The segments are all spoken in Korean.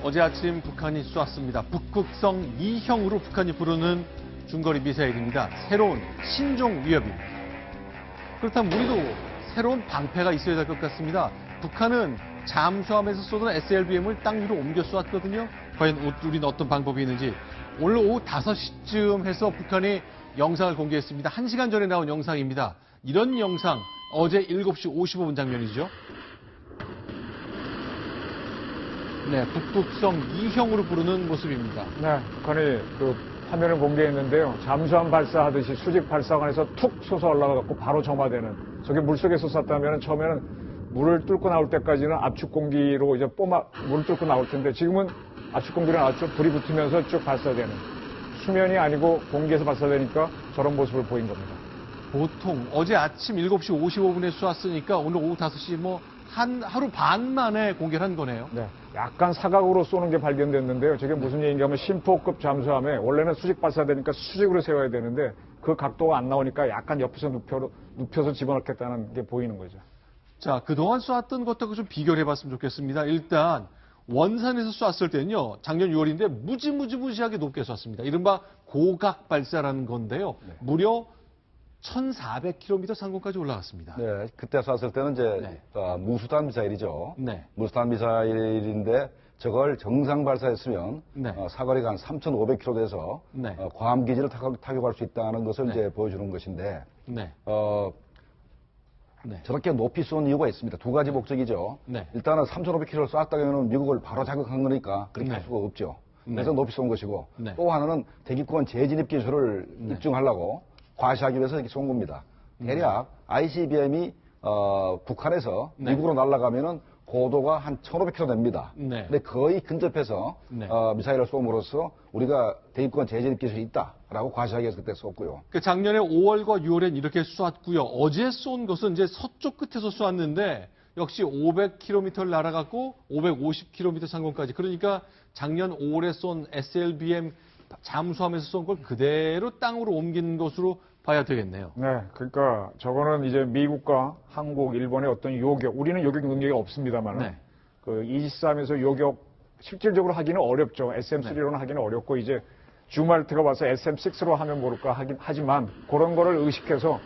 어제 아침 북한이 쏘았습니다. 북극성 2형으로 북한이 부르는 중거리 미사일입니다. 새로운 신종 위협입니다. 그렇다면 우리도 새로운 방패가 있어야 될 것 같습니다. 북한은 잠수함에서 쏘던 SLBM을 땅 위로 옮겨 쏘았거든요. 과연 우리는 어떤 방법이 있는지 오늘 오후 5시쯤 해서 북한이 영상을 공개했습니다. 1시간 전에 나온 영상입니다. 이런 영상 어제 7시 55분 장면이죠. 네, 북극성 2형으로 부르는 모습입니다. 네, 북한이 그 화면을 공개했는데요. 잠수함 발사하듯이 수직 발사관에서 툭 솟아 올라가고 바로 점화되는. 저게 물속에서 쐈다면 처음에는 물을 뚫고 나올 때까지는 압축 공기로 이제 물을 뚫고 나올 텐데 지금은 압축 공기로 나왔죠. 불이 붙으면서 쭉 발사되는. 수면이 아니고 공기에서 발사되니까 저런 모습을 보인 겁니다. 보통 어제 아침 7시 55분에 쏘았으니까 오늘 오후 5시 하루 반 만에 공개를 한 거네요. 네. 약간 사각으로 쏘는 게 발견됐는데요. 저게 무슨 얘기인가 하면 심포급 잠수함에 원래는 수직 발사되니까 수직으로 세워야 되는데 그 각도가 안 나오니까 약간 옆에서 눕혀서 집어넣겠다는 게 보이는 거죠. 자, 그동안 쏘았던 것하고 좀 비교를 해봤으면 좋겠습니다. 일단 원산에서 쐈을 때는요. 작년 6월인데 무지무지하게 높게 쐈습니다. 이른바 고각 발사라는 건데요. 네. 무려 1,400km 상공까지 올라갔습니다. 네, 그때 쐈을 때는 이제 무수탄 미사일이죠. 네. 무수탄 미사일인데 저걸 정상 발사했으면 네. 사거리가 한 3,500km 돼서 네. 괌 기지를 타격할 수 있다는 것을 네. 이제 보여주는 것인데 네. 네. 저렇게 높이 쏜 이유가 있습니다. 두 가지 목적이죠. 네. 일단은 3,500km를 쐈다면 미국을 바로 자극한 거니까 그렇게 네. 할 수가 없죠. 네. 그래서 높이 쏜 것이고 네. 또 하나는 대기권 재진입 기술을 입증하려고 과시하기 위해서 이렇게 쏜 겁니다. 대략 ICBM이 북한에서 네. 미국으로 날아가면은 고도가 한 1,500km 됩니다. 네. 근데 거의 근접해서 네. 미사일을 쏘므로써 우리가 대기권 재진입 기술이 있다라고 과시하기 위해서 그때 쐈고요. 그 작년에 5월과 6월엔 이렇게 쏘았고요. 어제 쏜 것은 이제 서쪽 끝에서 쏘았는데 역시 500km를 날아갔고 550km 상공까지. 그러니까 작년 5월에 쏜 SLBM 잠수함에서 쏜 걸 그대로 땅으로 옮긴 것으로 봐야 되겠네요. 네, 그러니까 저거는 이제 미국과 한국, 일본의 어떤 요격, 우리는 요격 능력이 없습니다만, 네. 그 이지스함에서 요격 실질적으로 하기는 어렵죠. SM3로는 하기는 어렵고 이제 주말트가 와서 SM6로 하면 모를까 하지만 그런 거를 의식해서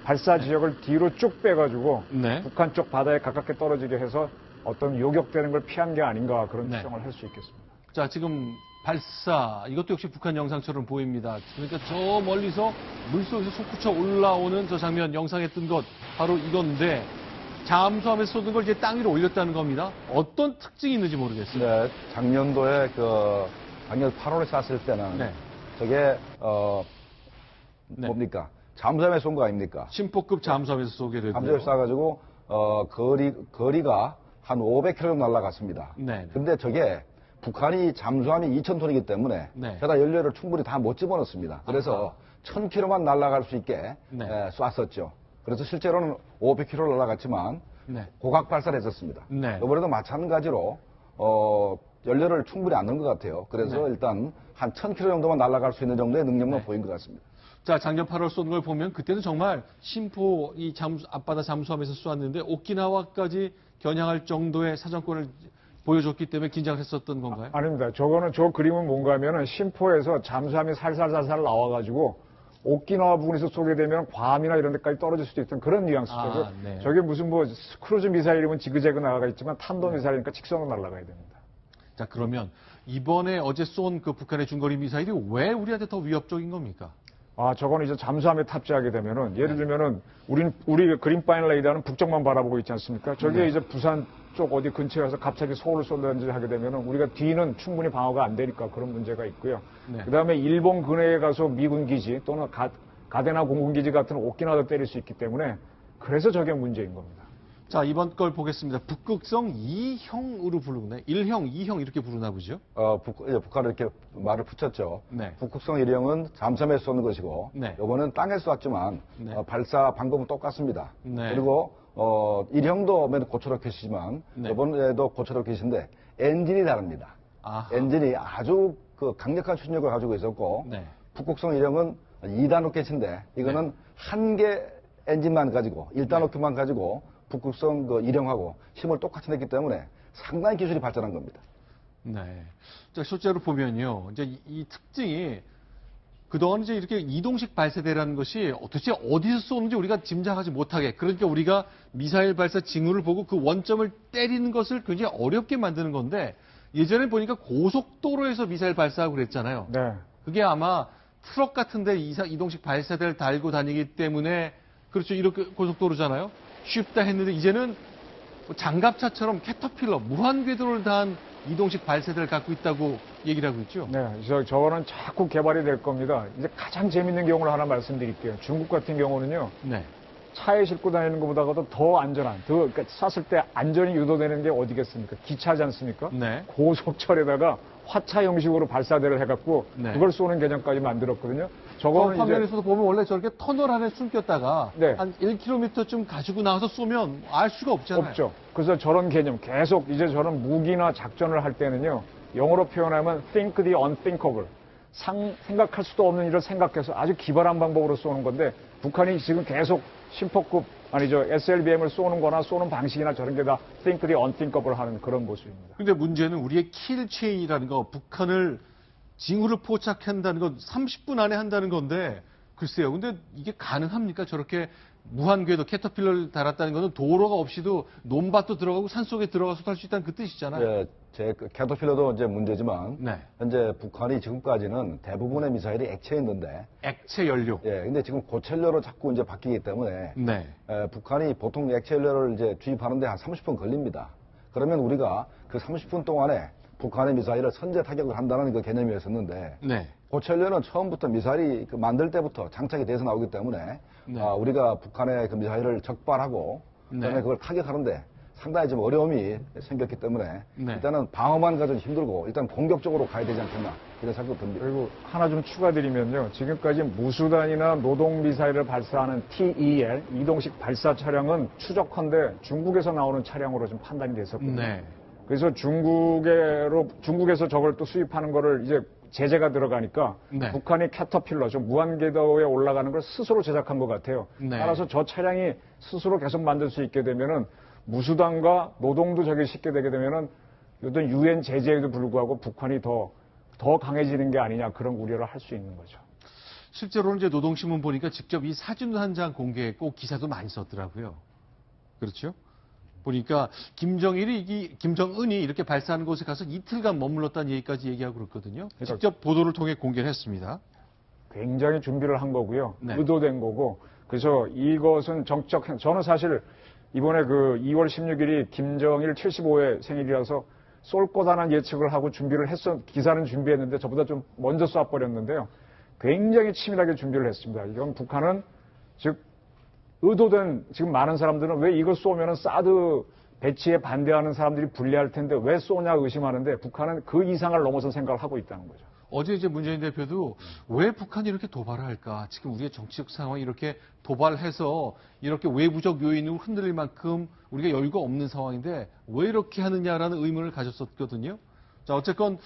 발사 지역을 뒤로 쭉 빼가지고 네. 북한 쪽 바다에 가깝게 떨어지게 해서 어떤 요격되는 걸 피한 게 아닌가 그런 네. 추정을 할 수 있겠습니다. 자, 지금 발사, 이것도 역시 북한 영상처럼 보입니다. 그러니까 저 멀리서 물속에서 솟구쳐 올라오는 저 장면, 영상에 뜬 것, 바로 이건데, 잠수함에서 쏘는 걸 이제 땅 위로 올렸다는 겁니다. 어떤 특징이 있는지 모르겠어요. 네, 작년도에 작년 8월에 쐈을 때는 네. 저게 네. 뭡니까? 잠수함에 쏜 거 아닙니까? 심포급 잠수함에서 쏘게 됐고요. 잠수함에 쏴가지고 거리가 한 500km 날아갔습니다. 네. 근데 저게 북한이 잠수함이 2,000톤이기 때문에 네. 게다가 연료를 충분히 다 못 집어넣습니다. 그래서 1,000km만 날아갈 수 있게 네. 쐈었죠. 그래서 실제로는 500km 날아갔지만 네. 고각 발사를 했었습니다. 네. 이번에도 마찬가지로 연료를 충분히 안 넣은 것 같아요. 그래서 네. 일단 한 1,000km 정도만 날아갈 수 있는 정도의 능력만 네. 보인 것 같습니다. 자, 작년 8월 쏜 걸 보면 그때는 정말 심포 이 앞바다 잠수함에서 쏘았는데 오키나와까지 겨냥할 정도의 사정권을 보여줬기 때문에 긴장을 했었던 건가요? 아닙니다. 저 그림은 뭔가 하면은 심포에서 잠수함이 살살살살 나와가지고 오키나와 부근에서 쏘게 되면 괌이나 이런 데까지 떨어질 수도 있던 그런 뉘앙스죠. 네. 저게 무슨 크루즈 미사일이면 지그재그 나가 있지만 탄도 미사일이니까 직선으로 날아가야 됩니다. 자, 그러면 이번에 어제 쏜 그 북한의 중거리 미사일이 왜 우리한테 더 위협적인 겁니까? 저거는 이제 잠수함에 탑재하게 되면은 예를 들면은 우리 그린파인 레이더는 북쪽만 바라보고 있지 않습니까? 저게 이제 부산 쪽 어디 근처에 가서 갑자기 서울을 쏜다든지 하게 되면은 우리가 뒤는 충분히 방어가 안 되니까 그런 문제가 있고요. 네. 그다음에 일본 근해에 가서 미군 기지 또는 가데나 공군 기지 같은 오키나와도 때릴 수 있기 때문에 그래서 저게 문제인 겁니다. 자, 이번 걸 보겠습니다. 북극성 2형으로 부르네. 1형, 2형 이렇게 부르나 보죠? 북한은 이렇게 말을 붙였죠. 네. 북극성 1형은 잠수함에서 쏘는 것이고, 네. 이거는 땅에서 쐈지만 네. 발사 방법은 똑같습니다. 네. 그리고 1형도 맨 고철로켓이지만 네. 이번에도 고철로켓인데 엔진이 다릅니다. 아하. 엔진이 아주 강력한 추진력을 가지고 있었고, 네. 북극성 1형은 2단 로켓인데 이거는 한 개 엔진만 가지고 1단 로켓만 가지고 북극성 1형하고 힘을 똑같이 냈기 때문에 상당히 기술이 발전한 겁니다. 네. 자, 실제로 보면요. 이제 이 특징이 그동안 이제 이렇게 이동식 발사대라는 것이 도대체 어디서 쏘는지 우리가 짐작하지 못하게, 그러니까 우리가 미사일 발사 징후를 보고 그 원점을 때리는 것을 굉장히 어렵게 만드는 건데, 예전에 보니까 고속도로에서 미사일 발사하고 그랬잖아요. 네. 그게 아마 트럭 같은데 이동식 발사대를 달고 다니기 때문에, 그렇죠, 이렇게 고속도로잖아요. 쉽다 했는데 이제는 장갑차처럼 캐터필러, 무한궤도를 다한 이동식 발사대를 갖고 있다고 얘기를 하고 있죠. 네, 저거는 자꾸 개발이 될 겁니다. 이제 가장 재밌는 경우를 하나 말씀드릴게요. 중국 같은 경우는요, 네. 차에 싣고 다니는 것보다도 더 안전한, 그러니까 쐈을 때 안전이 유도되는 게 어디겠습니까? 기차지 않습니까? 네. 고속철에다가 화차 형식으로 발사대를 해갖고 네. 그걸 쏘는 개념까지 만들었거든요. 저 저거는 이제 화면에서도 보면 원래 저렇게 터널 안에 숨겼다가 네. 한 1km쯤 가지고 나와서 쏘면 알 수가 없잖아요. 없죠. 그래서 저런 개념 계속 이제 저런 무기나 작전을 할 때는요, 영어로 표현하면 think the unthinkable. 생각할 수도 없는 일을 생각해서 아주 기발한 방법으로 쏘는 건데, 북한이 지금 계속 심포급, 아니죠, SLBM을 쏘는 거나 쏘는 방식이나 저런 게 다 think the unthinkable 하는 그런 모습입니다. 근데 문제는 우리의 킬 체인이라는 거, 북한을 징후를 포착한다는 건 30분 안에 한다는 건데, 글쎄요. 근데 이게 가능합니까? 저렇게 무한궤도 캐터필러를 달았다는 것은 도로가 없이도 논밭도 들어가고 산속에 들어가서 할 수 있다는 그 뜻이잖아요. 예, 캐터필러도 이제 문제지만 네. 현재 북한이 지금까지는 대부분의 미사일이 액체였는데, 액체 연료. 예, 근데 지금 고체연료로 자꾸 이제 바뀌기 때문에 네. 북한이 보통 액체 연료를 이제 주입하는데 한 30분 걸립니다. 그러면 우리가 그 30분 동안에 북한의 미사일을 선제 타격을 한다는 그 개념이었었는데, 네. 고체연료는 처음부터 미사일이 만들 때부터 장착이 돼서 나오기 때문에 네. 우리가 북한의 그 미사일을 적발하고 그다음에 네. 그걸 타격하는데 상당히 좀 어려움이 생겼기 때문에 네. 일단은 방어만 가지고 힘들고 일단 공격적으로 가야 되지 않겠나 이런 생각도 듭니다. 그리고 하나 좀 추가드리면요, 지금까지 무수단이나 노동 미사일을 발사하는 TEL 이동식 발사 차량은 추적컨대 중국에서 나오는 차량으로 좀 판단이 됐었거든요. 네. 그래서 중국에서 저걸 또 수입하는 거를 이제 제재가 들어가니까 네. 북한이 캐터필러, 좀 무한궤도에 올라가는 걸 스스로 제작한 것 같아요. 네. 따라서 저 차량이 스스로 계속 만들 수 있게 되면은 무수단과 노동도 저기 쉽게 되게 되면은 어떤 유엔 제재에도 불구하고 북한이 더 강해지는 게 아니냐, 그런 우려를 할 수 있는 거죠. 실제로는 이제 노동신문 보니까 직접 이 사진 한 장 공개했고 기사도 많이 썼더라고요. 그렇죠? 보니까 김정은이 이렇게 발사하는 곳에 가서 이틀간 머물렀다는 얘기까지 얘기하고 그렇거든요. 직접 보도를 통해 공개를 했습니다. 굉장히 준비를 한 거고요. 네. 의도된 거고. 그래서 이것은 저는 사실 이번에 그 2월 16일이 김정일 75회 생일이라서 쏠 거다는 예측을 하고 기사는 준비했는데 저보다 좀 먼저 쏴버렸는데요. 굉장히 치밀하게 준비를 했습니다. 이건 북한은 의도된, 지금 많은 사람들은 왜 이걸 쏘면은 사드 배치에 반대하는 사람들이 불리할 텐데 왜 쏘냐 의심하는데, 북한은 그 이상을 넘어선 생각을 하고 있다는 거죠. 어제 이제 문재인 대표도 왜 북한이 이렇게 도발을 할까? 지금 우리의 정치적 상황이 이렇게 도발해서 이렇게 외부적 요인으로 흔들릴 만큼 우리가 여유가 없는 상황인데 왜 이렇게 하느냐라는 의문을 가졌었거든요. 자, 어쨌건,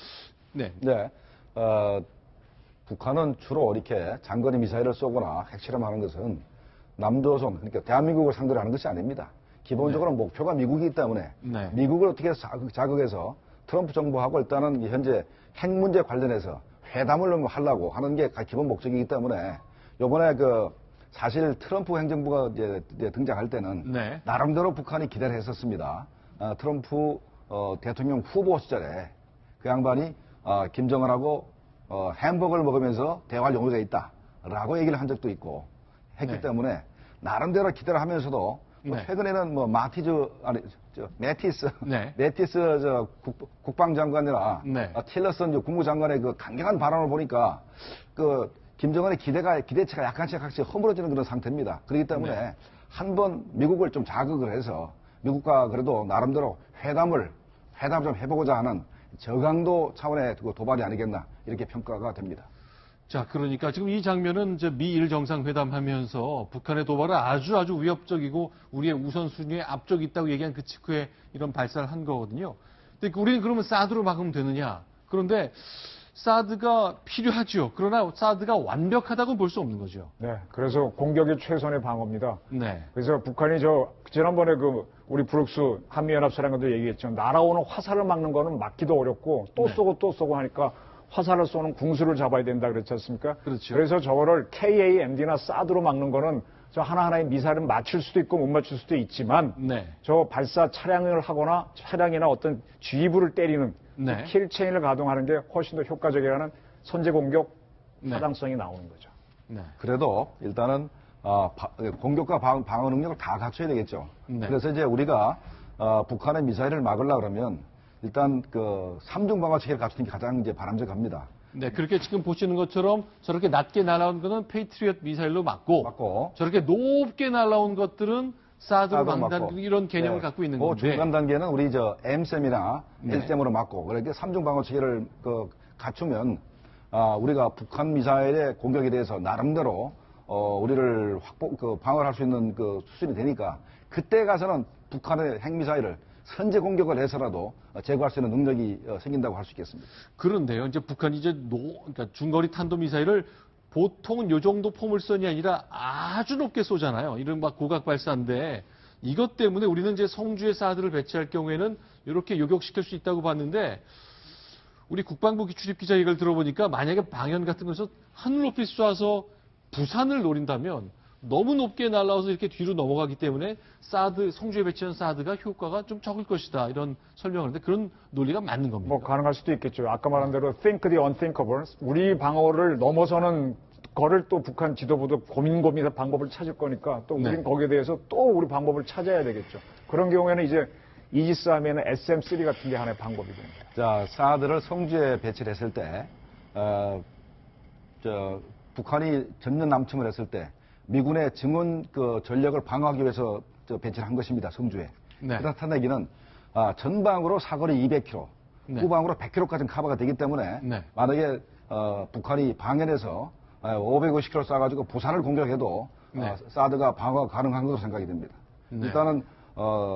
네. 네. 북한은 주로 이렇게 장거리 미사일을 쏘거나 핵실험하는 것은 남조선, 그러니까 대한민국을 상대로 하는 것이 아닙니다. 기본적으로 목표가 미국이기 때문에 네. 미국을 어떻게 자극해서 트럼프 정부하고 일단은 현재 핵 문제 관련해서 회담을 하려고 하는 게 기본 목적이기 때문에 요번에 사실 트럼프 행정부가 이제 등장할 때는 네. 나름대로 북한이 기대를 했었습니다. 트럼프 대통령 후보 시절에 그 양반이 김정은하고 햄버거를 먹으면서 대화할 용의가 있다라고 얘기를 한 적도 있고 했기 네. 때문에 나름대로 기대를 하면서도 네. 최근에는 매티스 네. 국방장관이나 네. 틸러슨 국무장관의 그 강경한 발언을 보니까 김정은의 기대치가 약간씩 허물어지는 그런 상태입니다. 그렇기 때문에 네. 한번 미국을 좀 자극을 해서 미국과 그래도 나름대로 회담 좀 해보고자 하는 저강도 차원의 도발이 아니겠나 이렇게 평가가 됩니다. 자, 그러니까 지금 이 장면은 이제 미일 정상회담 하면서 북한의 도발은 아주 위협적이고 우리의 우선순위에 앞쪽이 있다고 얘기한 그 직후에 이런 발사를 한 거거든요. 근데 우리는 그러면 사드로 막으면 되느냐? 그런데 사드가 필요하죠. 그러나 사드가 완벽하다고 볼 수 없는 거죠. 네, 그래서 공격이 최선의 방어입니다. 네. 그래서 북한이 지난번에 우리 브룩스 한미연합사령관도 얘기했죠. 날아오는 화살을 막는 거는 막기도 어렵고 또 쏘고 또 쏘고 하니까 화살을 쏘는 궁수를 잡아야 된다 그랬지 않습니까? 그렇죠. 그래서 저거를 KAMD나 사드로 막는 거는 저 하나하나의 미사일을 맞출 수도 있고 못 맞출 수도 있지만 네. 저 발사 차량을 하거나 차량이나 어떤 G부를 때리는 네. 킬체인을 가동하는 게 훨씬 더 효과적이라는 선제 공격 네. 타당성이 나오는 거죠. 네. 그래도 일단은 공격과 방어 능력을 다 갖춰야 되겠죠. 네. 그래서 이제 우리가 북한의 미사일을 막으려 그러면 일단 그 삼중 방어 체계를 갖추는 게 가장 이제 바람직합니다. 네, 그렇게 지금 보시는 것처럼 저렇게 낮게 날아온 거는 페이트리엇 미사일로 막고 저렇게 높게 날아온 것들은 사드로 막는다는 맞고. 이런 개념을 네. 갖고 있는 그 건데. 중간 단계는 우리 M셈이나 네. L셈으로 막고 그렇게 삼중 방어 체계를 갖추면 우리가 북한 미사일의 공격에 대해서 나름대로 우리를 방어할 수 있는 그 수준이 되니까 그때 가서는 북한의 핵미사일을 선제 공격을 해서라도 제거할 수 있는 능력이 생긴다고 할 수 있겠습니다. 그런데요, 이제 북한이 이제 그러니까 중거리 탄도 미사일을 보통은 요 정도 포물선이 아니라 아주 높게 쏘잖아요. 이런 막 고각 발사인데 이것 때문에 우리는 이제 성주에 사드를 배치할 경우에는 이렇게 요격시킬 수 있다고 봤는데 우리 국방부 출입 기자 얘기를 들어보니까 만약에 방연 같은 것에서 하늘 높이 쏴서 부산을 노린다면 너무 높게 날아와서 이렇게 뒤로 넘어가기 때문에 성주에 배치한 사드가 효과가 좀 적을 것이다. 이런 설명을 하는데 그런 논리가 맞는 겁니다. 뭐 가능할 수도 있겠죠. 아까 말한 대로 think the unthinkable. 우리 방어를 넘어서는 거를 또 북한 지도부도 고민해서 방법을 찾을 거니까 또 우린 네. 거기에 대해서 또 우리 방법을 찾아야 되겠죠. 그런 경우에는 이제 이지스함에는 SM3 같은 게 하나의 방법이 됩니다. 자, 사드를 성주에 배치를 했을 때, 북한이 전면 남침을 했을 때 미군의 증원 전력을 방어하기 위해서 배치를 한 것입니다. 성주에. 네. 그렇다는 얘기는 전방으로 사거리 200km, 네. 후방으로 100km까지 커버가 되기 때문에 네. 만약에 북한이 방연해서 550km 쏴가지고 부산을 공격해도 네. 사드가 방어가 가능한 것으로 생각이 됩니다. 네. 일단은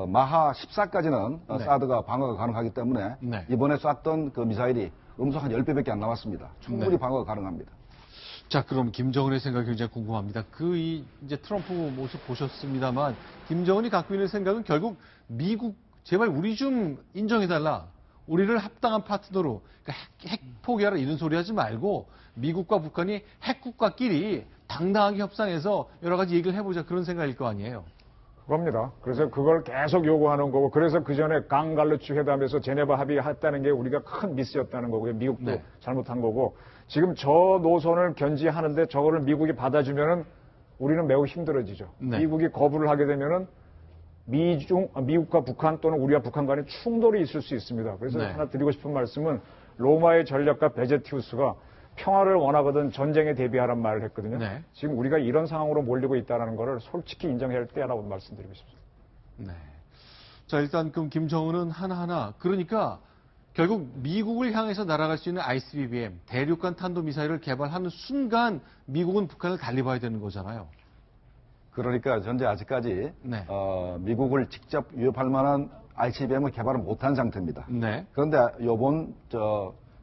마하 14까지는 네. 사드가 방어가 가능하기 때문에 네. 이번에 쐈던 그 미사일이 음속 한 10배밖에 안 남았습니다. 충분히 네. 방어가 가능합니다. 자, 그럼 김정은의 생각이 굉장히 궁금합니다. 이제 트럼프 모습 보셨습니다만, 김정은이 갖고 있는 생각은 결국 미국, 제발 우리 좀 인정해달라. 우리를 합당한 파트너로, 그러니까 핵 포기하라 이런 소리 하지 말고, 미국과 북한이 핵국가끼리 당당하게 협상해서 여러 가지 얘기를 해보자. 그런 생각일 거 아니에요. 그겁니다. 그래서 그걸 계속 요구하는 거고, 그래서 그 전에 강갈루치 회담에서 제네바 합의했다는 게 우리가 큰 미스였다는 거고요. 미국도 네. 잘못한 거고, 지금 저 노선을 견지하는데 저거를 미국이 받아주면은 우리는 매우 힘들어지죠. 네. 미국이 거부를 하게 되면은 미국과 북한 또는 우리와 북한 간에 충돌이 있을 수 있습니다. 그래서 네. 하나 드리고 싶은 말씀은 로마의 전략가 베제티우스가 평화를 원하거든 전쟁에 대비하란 말을 했거든요. 네. 지금 우리가 이런 상황으로 몰리고 있다는 것을 솔직히 인정해야 할 때라고 말씀드리고 싶습니다. 네. 자, 일단 그럼 김정은은 하나하나, 그러니까 결국 미국을 향해서 날아갈 수 있는 ICBM, 대륙간 탄도미사일을 개발하는 순간 미국은 북한을 달리 봐야 되는 거잖아요. 그러니까 현재 아직까지 네. 미국을 직접 위협할 만한 ICBM을 개발을 못한 상태입니다. 네. 그런데 요번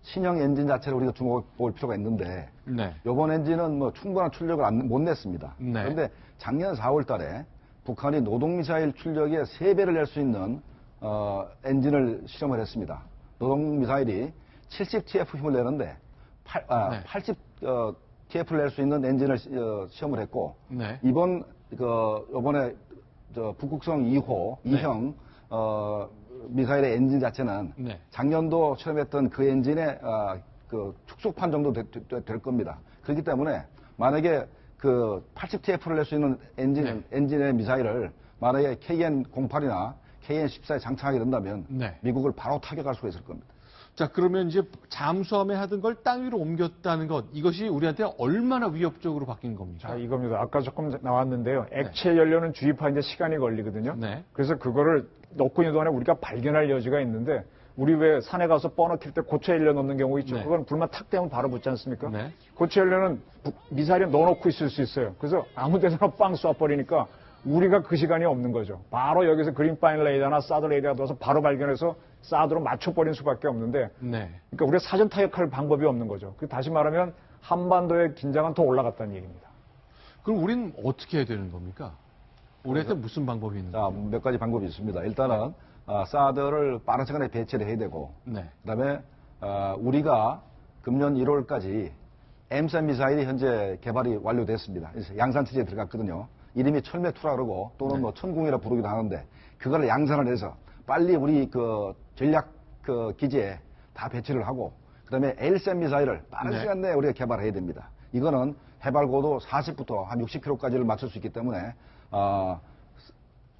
신형 엔진 자체를 우리가 주목해 볼 필요가 있는데 네. 요번 엔진은 뭐 충분한 출력을 못 냈습니다. 네. 그런데 작년 4월 달에 북한이 노동미사일 출력의 3배를 낼 수 있는 엔진을 실험을 했습니다. 노동미사일이 70TF 힘을 내는데 80TF를 낼 수 있는 엔진을 시험을 했고 네. 요번에 북극성 2호, 네. 2형 미사일의 엔진 자체는 네. 작년도 실험했던 그 엔진의 축소판 정도 될 겁니다. 그렇기 때문에 만약에 80TF를 낼 수 있는 네. 엔진의 미사일을 만약에 KN-08이나 KN-14에 장착하게 된다면 네. 미국을 바로 타격할 수가 있을 겁니다. 자, 그러면 이제 잠수함에 하던 걸 땅 위로 옮겼다는 것, 이것이 우리한테 얼마나 위협적으로 바뀐 겁니까? 자, 이겁니다. 아까 조금 나왔는데요. 액체 연료는 주입하는데 시간이 걸리거든요. 네. 그래서 그거를 넣고 있는 동안에 우리가 발견할 여지가 있는데, 우리 왜 산에 가서 버너 킬 때 고체 연료 넣는 경우 있죠. 네. 그건 불만 탁 대면 바로 붙지 않습니까? 네. 고체 연료는 미사일에 넣어놓고 있을 수 있어요. 그래서 아무 데서나 빵 쏴버리니까 우리가 그 시간이 없는 거죠. 바로 여기서 그린파인 레이더나 사드 레이더가 들어서 바로 발견해서 사드로 맞춰버린 수밖에 없는데 네. 그러니까 우리가 사전 타격할 방법이 없는 거죠. 다시 말하면 한반도의 긴장은 더 올라갔다는 얘기입니다. 그럼 우리는 어떻게 해야 되는 겁니까? 우리한테 무슨 방법이 있는 자, 거예요? 몇 가지 방법이 있습니다. 일단은 사드를 빠른 시간에 배치를 해야 되고, 네. 그다음에 우리가 금년 1월까지 M3 미사일이 현재 개발이 완료됐습니다. 그래서 양산 체제에 들어갔거든요. 이름이 철매2라 그러고 또는 뭐 천궁이라 부르기도 하는데 그걸 양산을 해서 빨리 우리 그 전략 그 기지에 다 배치를 하고 그다음에 L3 미사일을 빠른 네. 시간 내에 우리가 개발해야 됩니다. 이거는 해발 고도 40부터 한 60km까지를 맞출 수 있기 때문에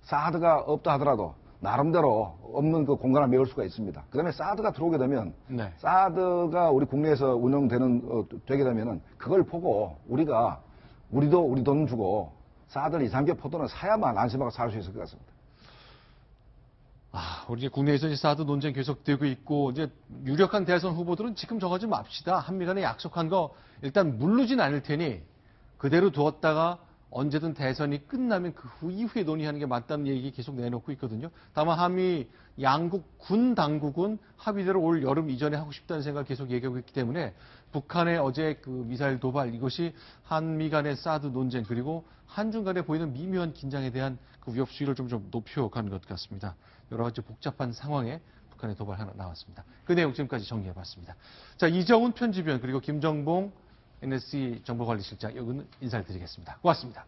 사드가 없다 하더라도 나름대로 없는 그 공간을 메울 수가 있습니다. 그다음에 사드가 들어오게 되면 네. 사드가 우리 국내에서 운영되는 되게 되면은 그걸 보고 우리도 우리 돈 주고 사드를 2, 3개 포도는 사야만 안심하고 살 수 있을 것 같습니다. 우리 이제 국내에서 이제 사드 논쟁 계속되고 있고, 이제 유력한 대선 후보들은 지금 저거 좀 맙시다. 한미 간에 약속한 거 일단 물르진 않을 테니 그대로 두었다가 언제든 대선이 끝나면 그 이후에 논의하는 게 맞다는 얘기 계속 내놓고 있거든요. 다만 한미 양국 군 당국은 합의대로 올 여름 이전에 하고 싶다는 생각을 계속 얘기하고 있기 때문에 북한의 어제 그 미사일 도발, 이것이 한미 간의 사드 논쟁 그리고 한중 간에 보이는 미묘한 긴장에 대한 그 위협 수위를 좀 높여간 것 같습니다. 여러 가지 복잡한 상황에 북한의 도발 하나 나왔습니다. 그 내용 지금까지 정리해봤습니다. 자, 이정훈 편집위원 그리고 김정봉 NSC 정보관리실장 여기는 인사를 드리겠습니다. 고맙습니다.